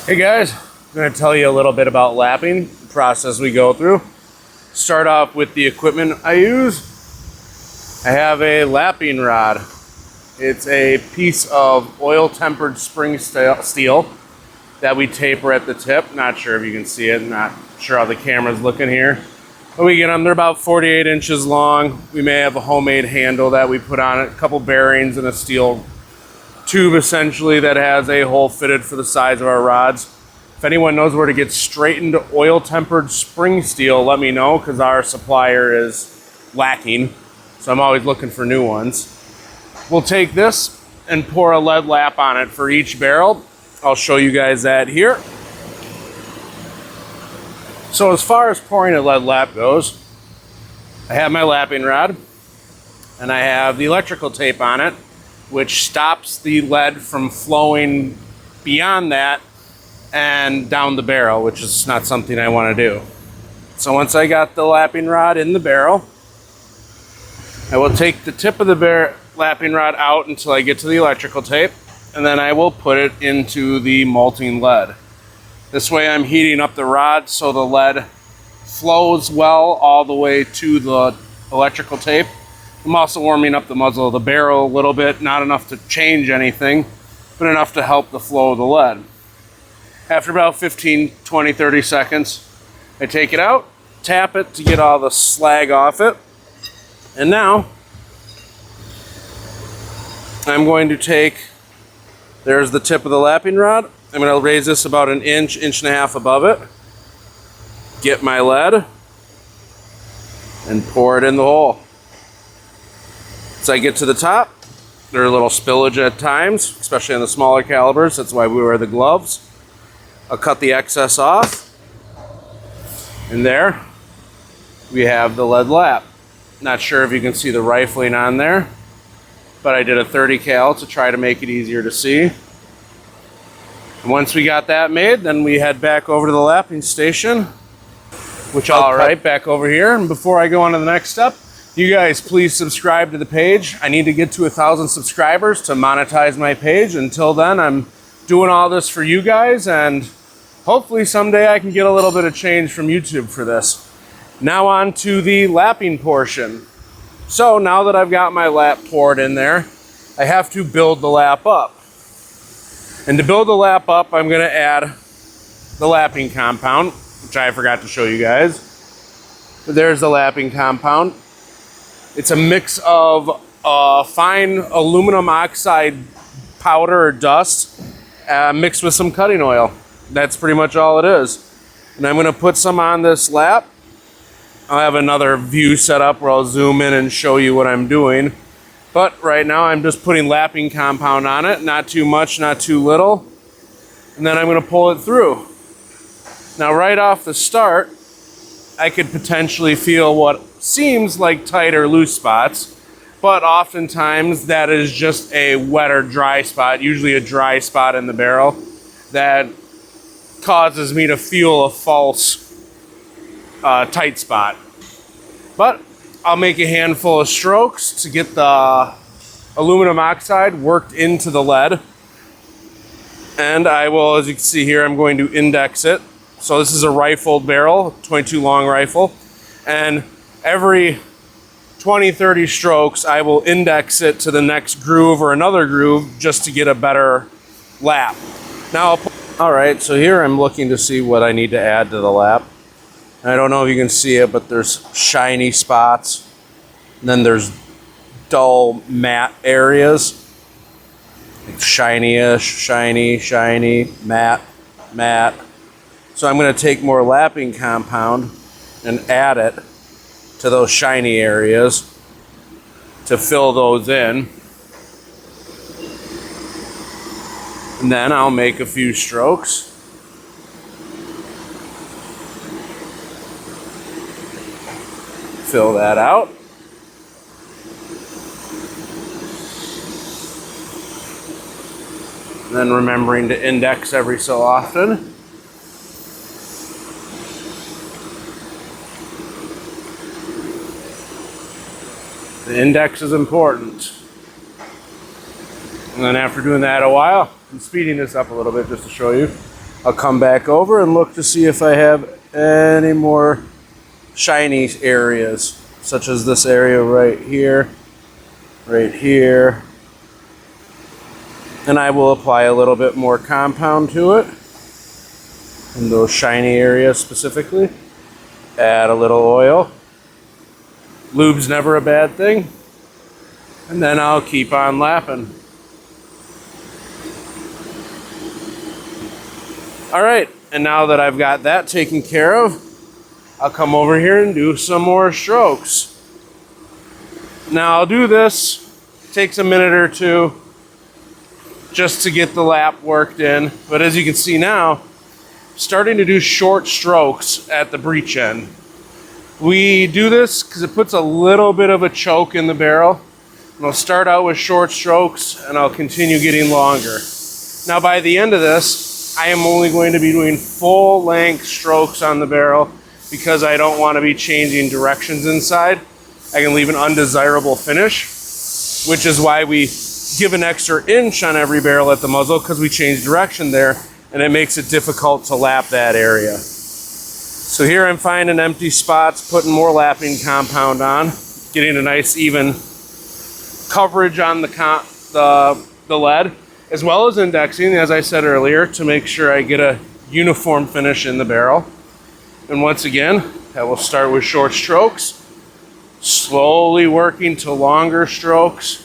Hey guys, I'm going to tell you a little bit about lapping, the process we go through. Start off with the equipment I use. I have a lapping rod. It's a piece of oil tempered spring steel that we taper at the tip. Not sure if you can see it, not sure how the camera's looking here. But we get them, they're about 48 inches long. We may have a homemade handle that we put on it, a couple bearings and a steel tube essentially that has a hole fitted for the size of our rods. If anyone knows where to get straightened oil tempered spring steel, let me know, because our supplier is lacking. So I'm always looking for new ones. We'll take this and pour a lead lap on it for each barrel. I'll show you guys that here. So as far as pouring a lead lap goes, I have my lapping rod and I have the electrical tape on it, which stops the lead from flowing beyond that and down the barrel, which is not something I want to do. So once I got the lapping rod in the barrel, I will take the tip of the lapping rod out until I get to the electrical tape, and then I will put it into the molting lead. This way I'm heating up the rod so the lead flows well all the way to the electrical tape. I'm also warming up the muzzle of the barrel a little bit, not enough to change anything, but enough to help the flow of the lead. After about 15, 20, 30 seconds, I take it out, tap it to get all the slag off it, and now I'm going to take, there's the tip of the lapping rod, I'm going to raise this about an inch, inch and a half above it, get my lead, and pour it in the hole. As I get to the top, there's a little spillage at times, especially on the smaller calibers. That's why we wear the gloves. I'll cut the excess off. And there we have the lead lap. Not sure if you can see the rifling on there, but I did a 30 cal to try to make it easier to see. And once we got that made, then we head back over to the lapping station, which I'll cut back over here. And before I go on to the next step, you guys please subscribe to the page. I need to get to 1,000 subscribers to monetize my page. Until then, I'm doing all this for you guys, and hopefully someday I can get a little bit of change from YouTube for this. Now on to the lapping portion. So now that I've got my lap poured in there, I have to build the lap up. And to build the lap up, I'm going to add the lapping compound, which I forgot to show you guys. But there's the lapping compound. It's a mix of fine aluminum oxide powder or dust mixed with some cutting oil. That's pretty much all it is. And I'm going to put some on this lap. I'll have another view set up where I'll zoom in and show you what I'm doing. But right now I'm just putting lapping compound on it. Not too much, not too little. And then I'm going to pull it through. Now right off the start, I could potentially feel what seems like tight or loose spots, but oftentimes that is just a wet or dry spot, usually a dry spot in the barrel that causes me to feel a false tight spot. But I'll make a handful of strokes to get the aluminum oxide worked into the lead, and I will, as you can see here, I'm going to index it. So this is a rifled barrel, 22 long rifle, and every 20, 30 strokes, I will index it to the next groove or another groove just to get a better lap. Now, all right, so here I'm looking to see what I need to add to the lap. And I don't know if you can see it, but there's shiny spots, and then there's dull matte areas. Like shiny-ish, shiny, shiny, matte, matte. So I'm going to take more lapping compound and add it to those shiny areas to fill those in. And then I'll make a few strokes. Fill that out. And then remembering to index every so often. The index is important. And then after doing that a while, I'm speeding this up a little bit just to show you. I'll come back over and look to see if I have any more shiny areas, such as this area right here, and I will apply a little bit more compound to it in those shiny areas specifically. Add a little oil. Lube's never a bad thing. And then I'll keep on lapping. Alright, and now that I've got that taken care of, I'll come over here and do some more strokes. Now I'll do this, takes a minute or two just to get the lap worked in, but as you can see now, starting to do short strokes at the breech end. We do this because it puts a little bit of a choke in the barrel. And I'll start out with short strokes and I'll continue getting longer. Now by the end of this, I am only going to be doing full length strokes on the barrel because I don't want to be changing directions inside. I can leave an undesirable finish, which is why we give an extra inch on every barrel at the muzzle, because we change direction there and it makes it difficult to lap that area. So here I'm finding empty spots, putting more lapping compound on, getting a nice even coverage on the lead, as well as indexing, as I said earlier, to make sure I get a uniform finish in the barrel. And once again, I will start with short strokes, slowly working to longer strokes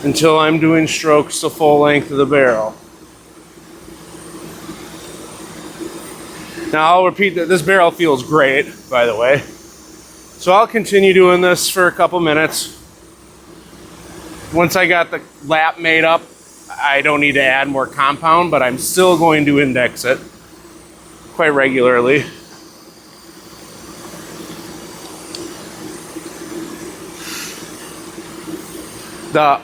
until I'm doing strokes the full length of the barrel. Now I'll repeat that this barrel feels great, by the way. So I'll continue doing this for a couple minutes. Once I got the lap made up, I don't need to add more compound, but I'm still going to index it quite regularly. The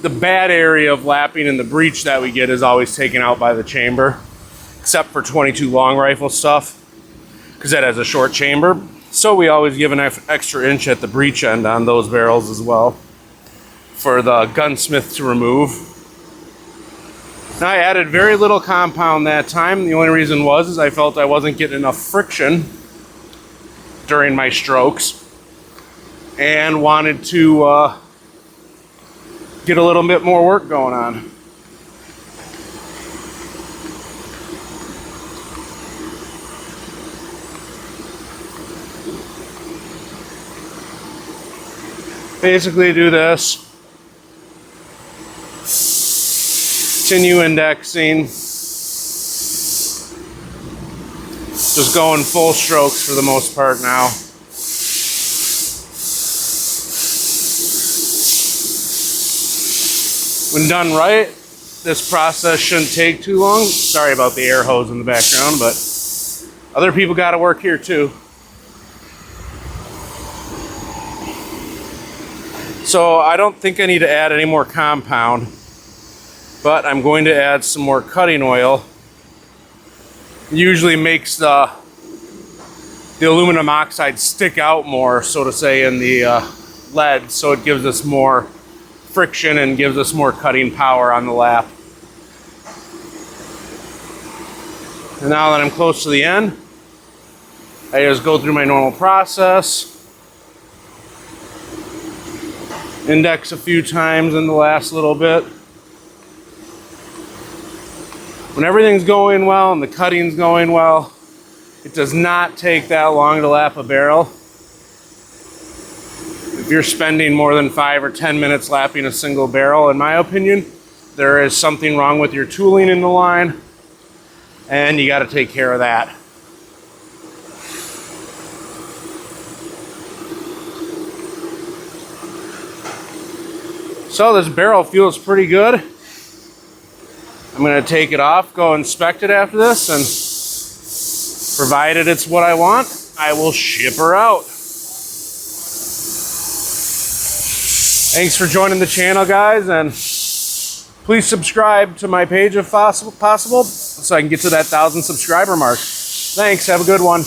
bad area of lapping in the breech that we get is always taken out by the chamber, except for 22 long rifle stuff, because that has a short chamber. So we always give an extra inch at the breech end on those barrels as well for the gunsmith to remove. Now I added very little compound that time. The only reason was I felt I wasn't getting enough friction during my strokes and wanted to get a little bit more work going on. Basically do this, continue indexing, just going full strokes for the most part now. When done right, this process shouldn't take too long. Sorry about the air hose in the background, but other people got to work here too. So I don't think I need to add any more compound, but I'm going to add some more cutting oil. It usually makes the aluminum oxide stick out more, so to say, in the lead, so it gives us more friction and gives us more cutting power on the lap. And now that I'm close to the end, I just go through my normal process. Index a few times in the last little bit. When everything's going well and the cutting's going well, it does not take that long to lap a barrel. If you're spending more than 5 or 10 minutes lapping a single barrel, in my opinion, there is something wrong with your tooling in the line, and you got to take care of that. So this barrel feels pretty good. I'm going to take it off, go inspect it after this, and provided it's what I want, I will ship her out. Thanks for joining the channel, guys, and please subscribe to my page if possible so I can get to that 1,000 subscriber mark. Thanks, have a good one.